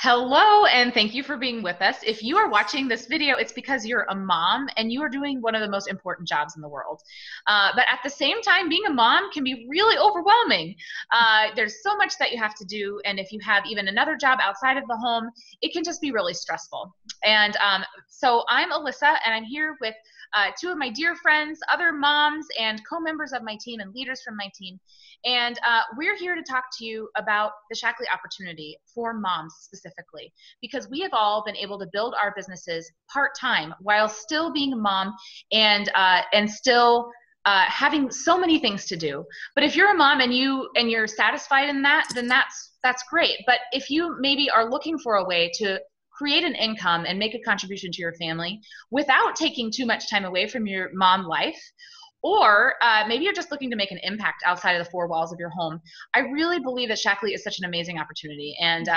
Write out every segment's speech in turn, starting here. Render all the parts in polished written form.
Hello, and thank you for being with us. If you are watching this video, it's because you're a mom and you are doing one of the most important jobs in the world. But at the same time, being a mom can be really overwhelming. There's so much that you have to do, and if you have even another job outside of the home, it can just be really stressful. And so I'm Alyssa, and I'm here with two of my dear friends, other moms, and co-members of my team and leaders from my team. And we're here to talk to you about the Shaklee opportunity for moms specifically, because we have all been able to build our businesses part-time while still being a mom and still having so many things to do. But if you're a mom and you're satisfied in that, then that's great. But if you maybe are looking for a way to create an income and make a contribution to your family without taking too much time away from your mom life, or maybe you're just looking to make an impact outside of the four walls of your home, I really believe that Shaklee is such an amazing opportunity, and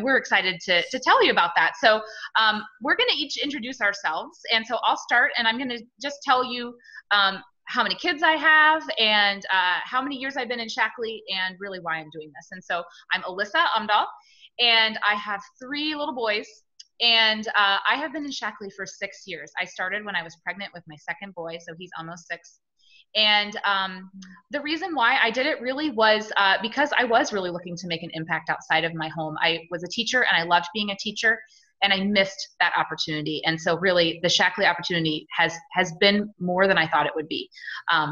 we're excited to tell you about that. So we're going to each introduce ourselves, and so I'll start, and I'm going to just tell you how many kids I have and how many years I've been in Shaklee and really why I'm doing this. And so I'm Alyssa Amdahl, and I have three little boys. And I have been in Shaklee for 6 years. I started when I was pregnant with my second boy, so he's almost 6. And the reason why I did it really was because I was really looking to make an impact outside of my home. I was a teacher and I loved being a teacher, and I missed that opportunity. And so really the Shaklee opportunity has been more than I thought it would be.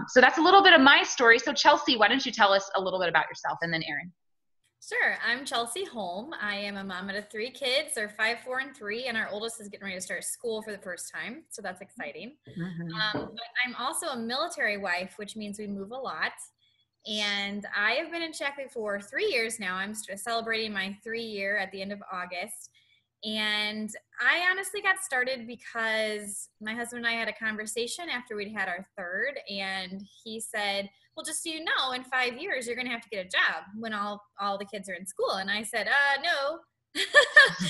So that's a little bit of my story. So Chelsea, why don't you tell us a little bit about yourself, and then Erin. Sure. I'm Chelsea Holm. I am a mom of 3 kids. They're 5, 4, and 3, and our oldest is getting ready to start school for the first time. So that's exciting. But I'm also a military wife, which means we move a lot. And I have been in Shaklee for 3 years now. I'm celebrating my 3-year at the end of August. And I honestly got started because my husband and I had a conversation after we'd had our third, and he said, well, just so you know, in 5 years, you're going to have to get a job when all the kids are in school. And I said, no.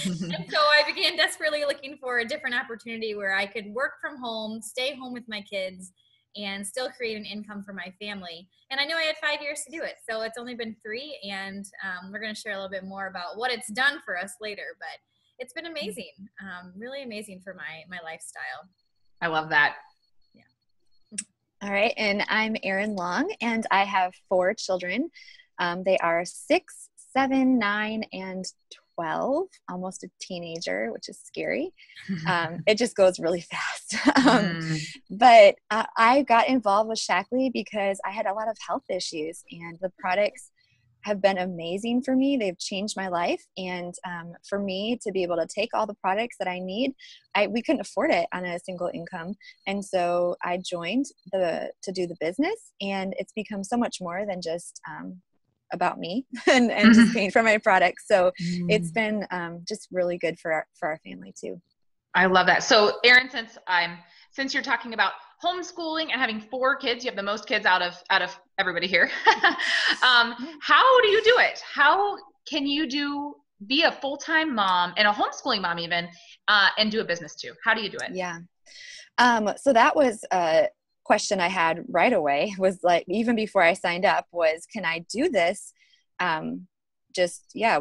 And so I began desperately looking for a different opportunity where I could work from home, stay home with my kids, and still create an income for my family. And I knew I had 5 years to do it. So it's only been 3, and we're going to share a little bit more about what it's done for us later. But it's been amazing, really amazing for my lifestyle. I love that. Yeah. All right. And I'm Erin Long, and I have 4 children. They are 6, 7, 9, and 12, almost a teenager, which is scary. It just goes really fast. But I got involved with Shaklee because I had a lot of health issues, and the products have been amazing for me. They've changed my life. And for me to be able to take all the products that I need, we couldn't afford it on a single income. And so I joined to do the business, and it's become so much more than just about me and just paying for my products. So it's been just really good for our family too. I love that. So Erin, since you're talking about homeschooling and having 4 kids, you have the most kids out of everybody here. How do you do it? How can you be a full-time mom and a homeschooling mom even, and do a business too? How do you do it? Yeah. So that was a question I had right away, was like, even before I signed up, was, can I do this?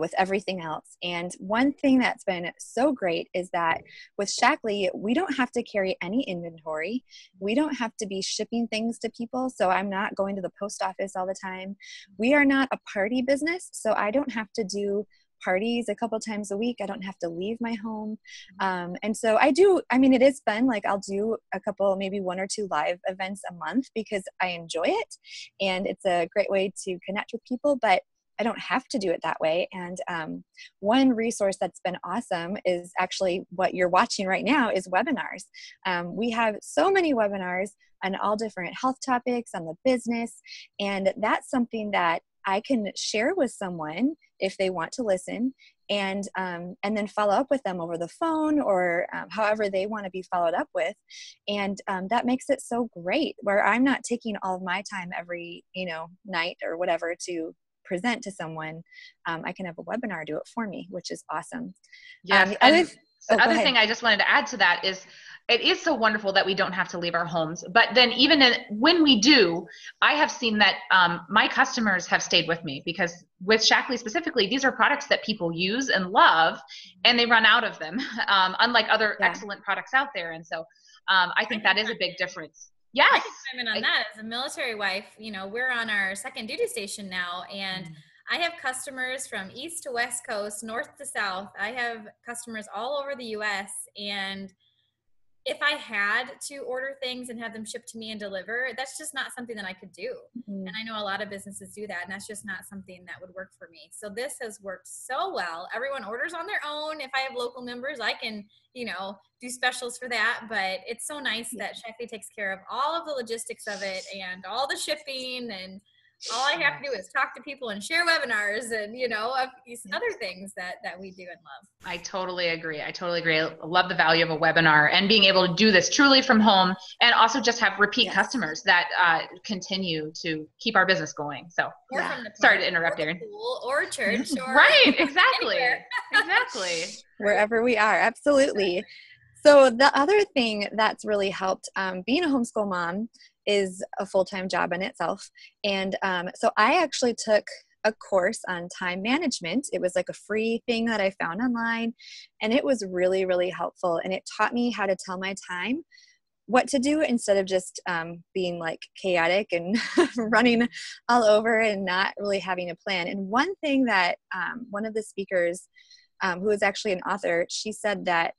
With everything else. And one thing that's been so great is that with Shaklee, we don't have to carry any inventory. We don't have to be shipping things to people. So I'm not going to the post office all the time. We are not a party business. So I don't have to do parties a couple times a week. I don't have to leave my home. And so it is fun. Like, I'll do a couple, maybe 1 or 2 live events a month because I enjoy it. And it's a great way to connect with people, but I don't have to do it that way. And one resource that's been awesome is actually what you're watching right now is webinars. We have so many webinars on all different health topics, on the business, and that's something that I can share with someone if they want to listen, and then follow up with them over the phone or however they want to be followed up with. And that makes it so great, where I'm not taking all of my time every night or whatever to present to someone. I can have a webinar do it for me, which is awesome. Yes. The other thing I just wanted to add to that is it is so wonderful that we don't have to leave our homes. But then even when we do, I have seen that my customers have stayed with me because with Shaklee specifically, these are products that people use and love, and they run out of them, unlike other excellent products out there. And so I think that is a big difference. Yes. I can chime in on that. As a military wife, we're on our second duty station now, and I have customers from east to west coast, north to south. I have customers all over the US, and if I had to order things and have them shipped to me and deliver, that's just not something that I could do. And I know a lot of businesses do that, and that's just not something that would work for me. So this has worked so well. Everyone orders on their own. If I have local members, I can, do specials for that. But it's so nice that Shaklee takes care of all of the logistics of it and all the shipping, and all I have to do is talk to people and share webinars and, these other things that we do and love. I totally agree. I love the value of a webinar and being able to do this truly from home, and also just have repeat customers that continue to keep our business going. So sorry to interrupt, Erin. Or church. Or right. Exactly. Exactly. Wherever we are. Absolutely. So the other thing that's really helped being a homeschool mom is a full-time job in itself. And so I actually took a course on time management. It was like a free thing that I found online, and it was really, really helpful. And it taught me how to tell my time what to do instead of just being like chaotic and running all over and not really having a plan. And one thing that one of the speakers, who is actually an author, she said that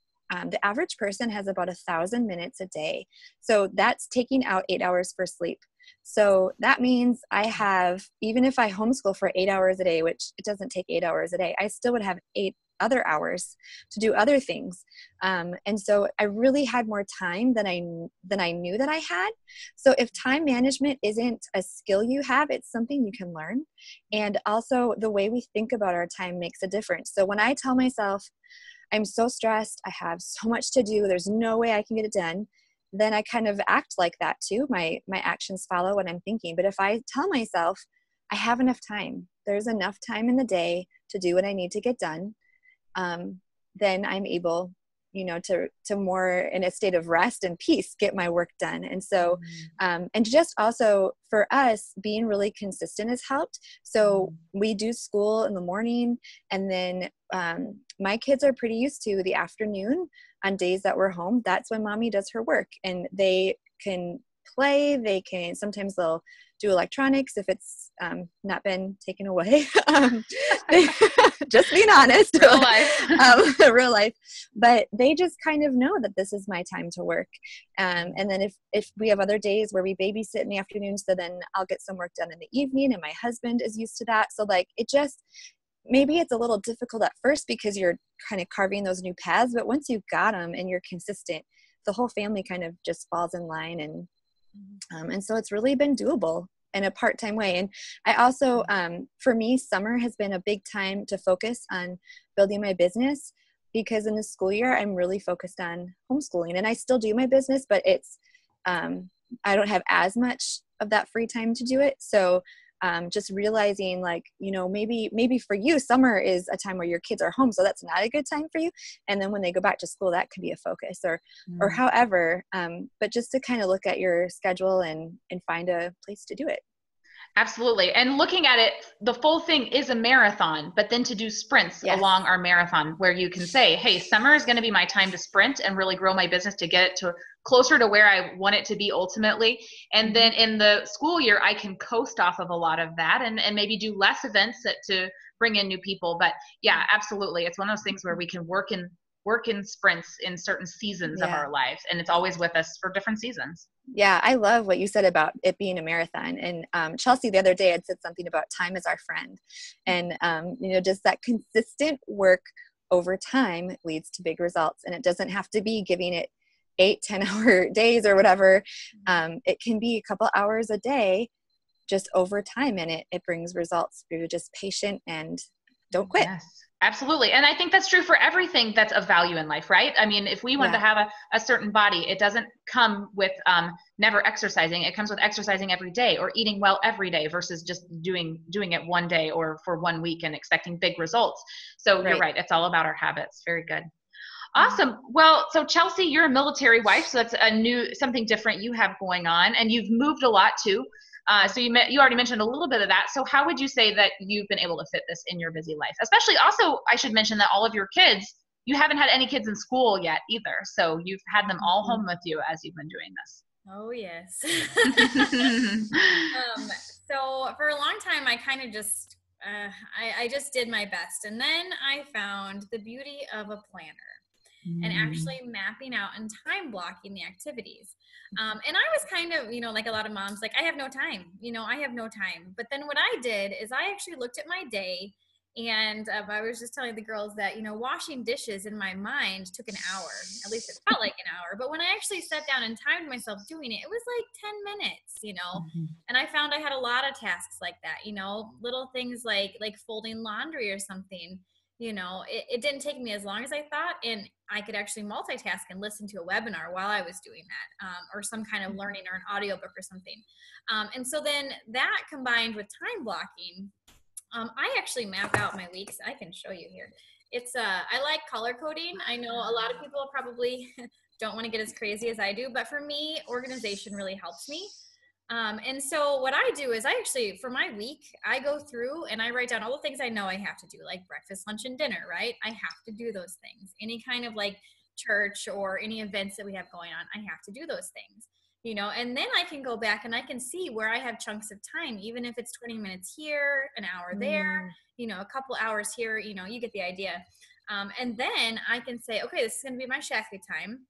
the average person has about 1,000 minutes a day. So that's taking out 8 hours for sleep. So that means I have, even if I homeschool for 8 hours a day, which it doesn't take 8 hours a day, I still would have 8 other hours to do other things. And so I really had more time than I knew that I had. So if time management isn't a skill you have, it's something you can learn. And also the way we think about our time makes a difference. So when I tell myself, I'm so stressed, I have so much to do, there's no way I can get it done, then I kind of act like that too. My actions follow what I'm thinking. But if I tell myself, I have enough time, there's enough time in the day to do what I need to get done, then I'm able, to more in a state of rest and peace, get my work done. And so, and just also for us, being really consistent has helped. So we do school in the morning, and then my kids are pretty used to the afternoon on days that we're home. That's when mommy does her work, and they can play. Sometimes they'll do electronics if it's not been taken away. Just being honest. Real life. Real life. But they just kind of know that this is my time to work. And then if we have other days where we babysit in the afternoon, so then I'll get some work done in the evening, and my husband is used to that. So maybe it's a little difficult at first because you're kind of carving those new paths, but once you've got them and you're consistent, the whole family kind of just falls in line. And so it's really been doable in a part-time way. And I also, for me, summer has been a big time to focus on building my business, because in the school year, I'm really focused on homeschooling, and I still do my business, but it's, I don't have as much of that free time to do it. So just realizing maybe for you, summer is a time where your kids are home, so that's not a good time for you. And then when they go back to school, that could be a focus or however, but just to kind of look at your schedule and find a place to do it. Absolutely. And looking at it, the full thing is a marathon, but then to do sprints along our marathon, where you can say, hey, summer is going to be my time to sprint and really grow my business to get it to closer to where I want it to be ultimately. And then in the school year, I can coast off of a lot of that and maybe do less events to bring in new people. But yeah, absolutely. It's one of those things where we can work in sprints in certain seasons of our lives, and it's always with us for different seasons. Yeah, I love what you said about it being a marathon. And Chelsea the other day had said something about time is our friend, and just that consistent work over time leads to big results. And it doesn't have to be giving it 8-10 hour days or whatever. It can be a couple hours a day just over time, and it brings results if you're just patient and don't quit. Yes. Absolutely. And I think that's true for everything that's of value in life, right? I mean, if we want to have a certain body, it doesn't come with never exercising. It comes with exercising every day or eating well every day versus just doing it one day or for 1 week and expecting big results. So you're right. It's all about our habits. Very good. Awesome. Well, so Chelsea, you're a military wife, so that's something different you have going on, and you've moved a lot too. So you already mentioned a little bit of that. So how would you say that you've been able to fit this in your busy life? Especially also, I should mention that all of your kids, you haven't had any kids in school yet either. So you've had them all home with you as you've been doing this. Oh, yes. So for a long time, I kind of just, I just did my best. And then I found the beauty of a planner and actually mapping out and time blocking the activities. And I was kind of, like a lot of moms, like, I have no time, I have no time. But then what I did is I actually looked at my day, and I was just telling the girls that, washing dishes in my mind took an hour. At least it felt like an hour. But when I actually sat down and timed myself doing it, it was like 10 minutes, And I found I had a lot of tasks like that, little things like folding laundry or something. It didn't take me as long as I thought, and I could actually multitask and listen to a webinar while I was doing that, or some kind of learning or an audiobook or something. And so then that combined with time blocking, I actually map out my weeks. I can show you here. I like color coding. I know a lot of people probably don't want to get as crazy as I do, but for me, organization really helps me. And so what I do is for my week, I go through and I write down all the things I know I have to do, like breakfast, lunch, and dinner, right? I have to do those things. Any kind of like church or any events that we have going on, I have to do those things. And then I can go back and I can see where I have chunks of time, even if it's 20 minutes here, an hour there, a couple hours here, you get the idea. And then I can say, okay, this is going to be my Shackley time.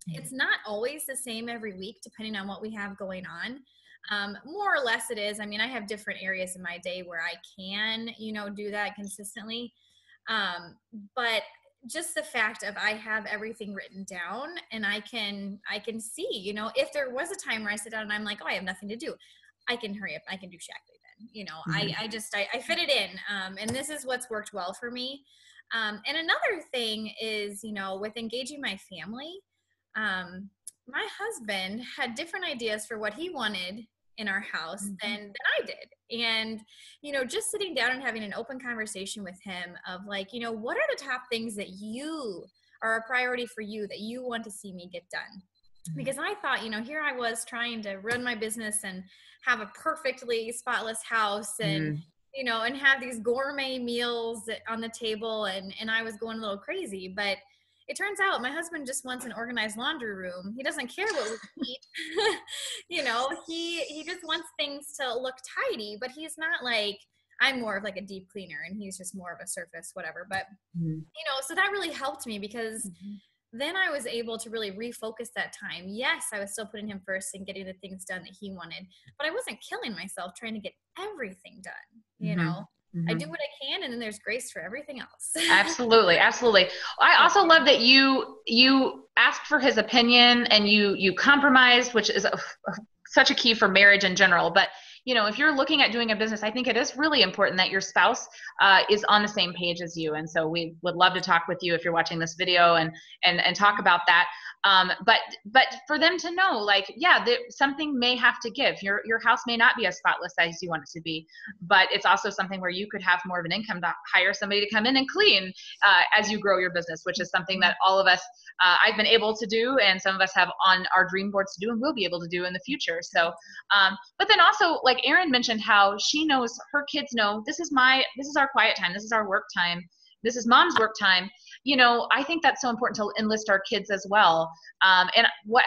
It's not always the same every week, depending on what we have going on. More or less it is. I mean, I have different areas in my day where I can, do that consistently. But just the fact of I have everything written down, and I can see, if there was a time where I sit down and I'm like, oh, I have nothing to do, I can hurry up. I can do Shackley then, I fit it in. And this is what's worked well for me. And another thing is, with engaging my family, my husband had different ideas for what he wanted in our house than I did. And, just sitting down and having an open conversation with him of like, what are the top things that you are a priority for you that you want to see me get done? Because I thought, here I was trying to run my business and have a perfectly spotless house and, and have these gourmet meals on the table. And I was going a little crazy, but it turns out my husband just wants an organized laundry room. He doesn't care what we eat. He just wants things to look tidy, but he's not like, I'm more of like a deep cleaner and he's just more of a surface, whatever. But, so that really helped me because then I was able to really refocus that time. Yes, I was still putting him first and getting the things done that he wanted, but I wasn't killing myself trying to get everything done, I do what I can, and then there's grace for everything else. Absolutely. I also love that you asked for his opinion and you compromised, which is such a key for marriage in general. But if you're looking at doing a business, I think it is really important that your spouse is on the same page as you. And so we would love to talk with you if you're watching this video and talk about that. But for them to know, like, something may have to give. Your house may not be as spotless as you want it to be, but it's also something where you could have more of an income to hire somebody to come in and clean as you grow your business, which is something that all of us, I've been able to do, and some of us have on our dream boards to do and will be able to do in the future. So, but then also, like Erin mentioned, how she knows, her kids know, this is our quiet time, this is our work time, this is mom's work time. I think that's so important to enlist our kids as well. And what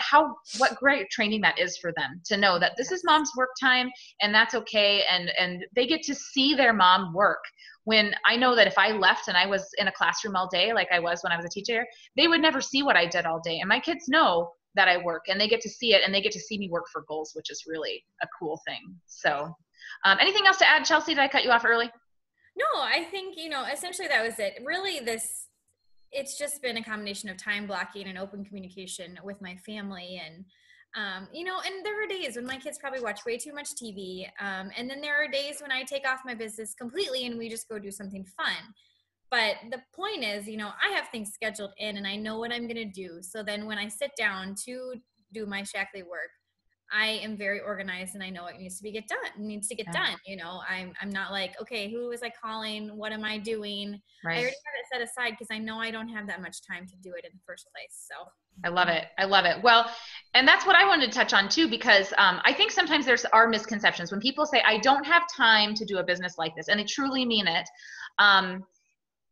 great training that is for them to know that this is mom's work time and that's okay. And they get to see their mom work. When I know that if I left and I was in a classroom all day, like I was when I was a teacher, they would never see what I did all day. And my kids know that I work and they get to see it and they get to see me work for goals, which is really a cool thing. So anything else to add, Chelsea? Did I cut you off early? No, I think, essentially that was it. Really, it's just been a combination of time blocking and open communication with my family. And, and there are days when my kids probably watch way too much TV. And then there are days when I take off my business completely and we just go do something fun. But the point is, I have things scheduled in and I know what I'm going to do. So then when I sit down to do my Shackley work, I am very organized and I know what needs to get done. You know, I'm not like, okay, who was I calling? What am I doing? Right. I already have it set aside because I know I don't have that much time to do it in the first place. So I love it. I love it. Well, and that's what I wanted to touch on too, because I think sometimes there's are misconceptions when people say, I don't have time to do a business like this, and they truly mean it.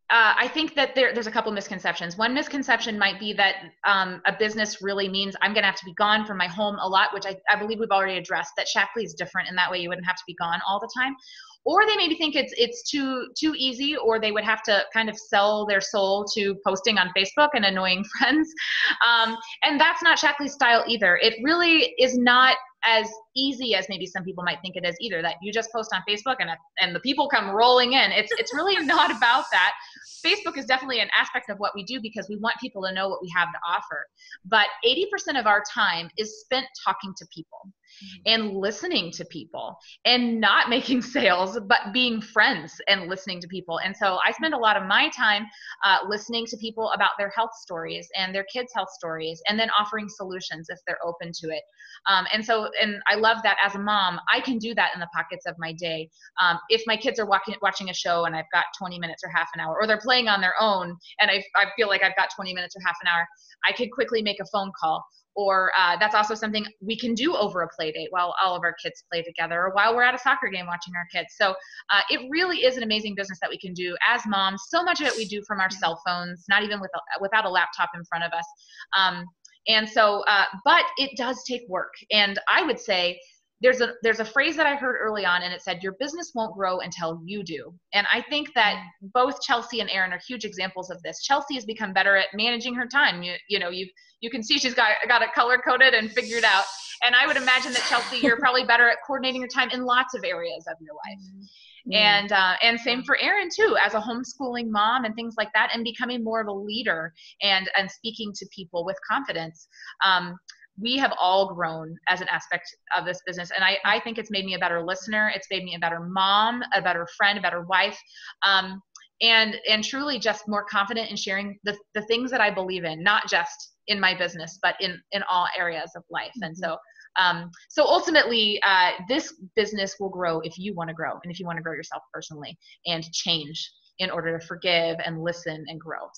I think that there's a couple misconceptions. One misconception might be that a business really means I'm going to have to be gone from my home a lot, which I believe we've already addressed, that Shaklee is different in that way. You wouldn't have to be gone all the time. Or they maybe think it's too easy, or they would have to kind of sell their soul to posting on Facebook and annoying friends. And that's not Shaklee's style either. It really is not as easy as maybe some people might think it is either, that you just post on Facebook and the people come rolling in. It's really not about that. Facebook is definitely an aspect of what we do because we want people to know what we have to offer. But 80% of our time is spent talking to people and listening to people and not making sales, but being friends and listening to people. And so I spend a lot of my time listening to people about their health stories and their kids' health stories, and then offering solutions if they're open to it. And I love that as a mom, I can do that in the pockets of my day. If my kids are watching a show and I've got 20 minutes or half an hour, or they're playing on their own and I feel like I've got 20 minutes or half an hour, I could quickly make a phone call. Or that's also something we can do over a play date while all of our kids play together, or while we're at a soccer game watching our kids. So it really is an amazing business that we can do as moms. So much of it we do from our cell phones, not even without a laptop in front of us. But it does take work. And I would say there's a phrase that I heard early on, and it said, your business won't grow until you do. And I think that both Chelsea and Erin are huge examples of this. Chelsea has become better at managing her time. You can see she's got it color coded and figured out. And I would imagine that, Chelsea, you're probably better at coordinating your time in lots of areas of your life. And same for Erin too, as a homeschooling mom and things like that, and becoming more of a leader and speaking to people with confidence. We have all grown as an aspect of this business. And I think it's made me a better listener. It's made me a better mom, a better friend, a better wife. And truly just more confident in sharing the things that I believe in, not just in my business, but in all areas of life. And so ultimately, this business will grow if you want to grow, and if you want to grow yourself personally and change in order to forgive and listen and grow.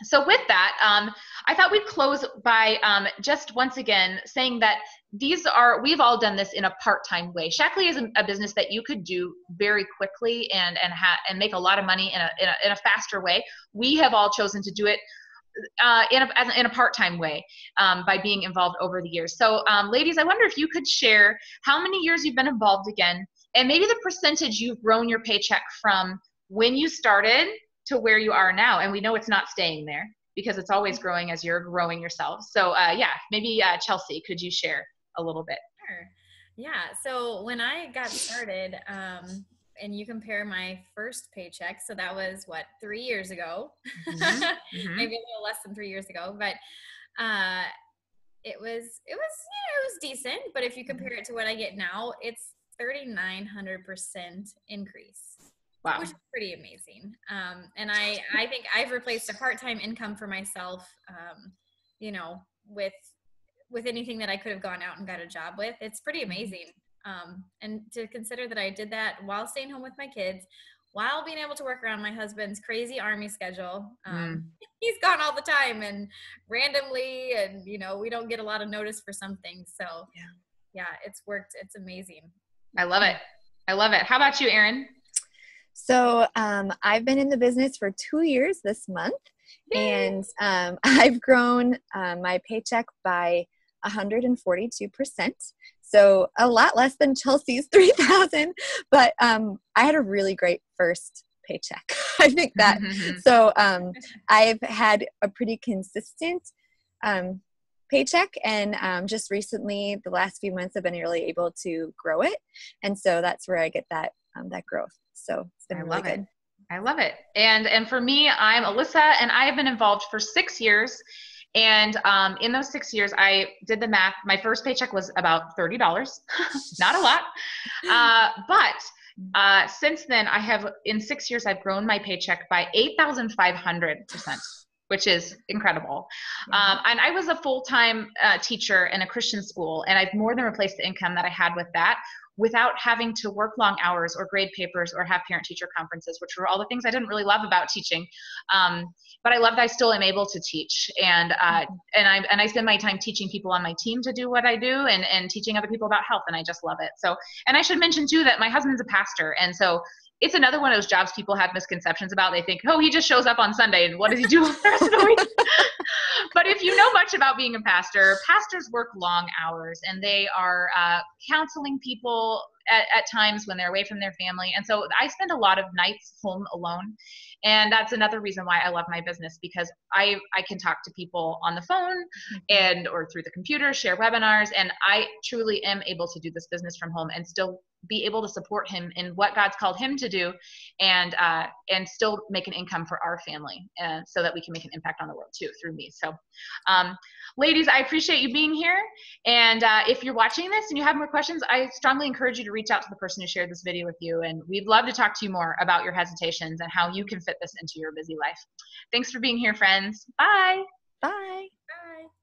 So with that, I thought we'd close by just once again saying that we've all done this in a part-time way. Shaklee is a business that you could do very quickly and make a lot of money in a faster way. We have all chosen to do it in a part-time way by being involved over the years. So ladies, I wonder if you could share how many years you've been involved again, and maybe the percentage you've grown your paycheck from when you started to where you are now. And we know it's not staying there because it's always growing as you're growing yourself. So maybe Chelsea, could you share a little bit? Sure. Yeah. So when I got started, and you compare my first paycheck, so that was 3 years ago, maybe a little less than 3 years ago, but it was decent. But if you compare it to what I get now, it's 3,900% increase. Wow. Which is pretty amazing. And I think I've replaced a part-time income for myself, with anything that I could have gone out and got a job with. It's pretty amazing. And to consider that I did that while staying home with my kids, while being able to work around my husband's crazy Army schedule. He's gone all the time and randomly, and we don't get a lot of notice for some things. So yeah, it's worked. It's amazing. I love it. How about you, Erin? So I've been in the business for 2 years this month. Yay. And I've grown my paycheck by 142%. So a lot less than Chelsea's 3,000, but I had a really great first paycheck. I think that. So I've had a pretty consistent paycheck, and just recently, the last few months, I've been really able to grow it, and so that's where I get that growth. So it's been really good. I love it. And for me, I'm Alyssa, and I have been involved for 6 years. And in those 6 years, I did the math. My first paycheck was about $30, not a lot. But since then, in 6 years, I've grown my paycheck by 8,500%, which is incredible. And I was a full-time teacher in a Christian school, and I've more than replaced the income that I had with that without having to work long hours or grade papers or have parent-teacher conferences, which were all the things I didn't really love about teaching. But I love that I still am able to teach, and I spend my time teaching people on my team to do what I do, and teaching other people about health, and I just love it. So, and I should mention too that my husband's a pastor, and so it's another one of those jobs people have misconceptions about. They think, oh, he just shows up on Sunday, and what does he do the rest of the week? But if you know much about being a pastor, pastors work long hours, and they are counseling people at times when they're away from their family. And so I spend a lot of nights home alone. And that's another reason why I love my business, because I can talk to people on the phone or through the computer, share webinars, and I truly am able to do this business from home and still be able to support him in what God's called him to do, and still make an income for our family, so that we can make an impact on the world too through me. So ladies, I appreciate you being here. And if you're watching this and you have more questions, I strongly encourage you to reach out to the person who shared this video with you. And we'd love to talk to you more about your hesitations and how you can fit this into your busy life. Thanks for being here, friends. Bye. Bye. Bye.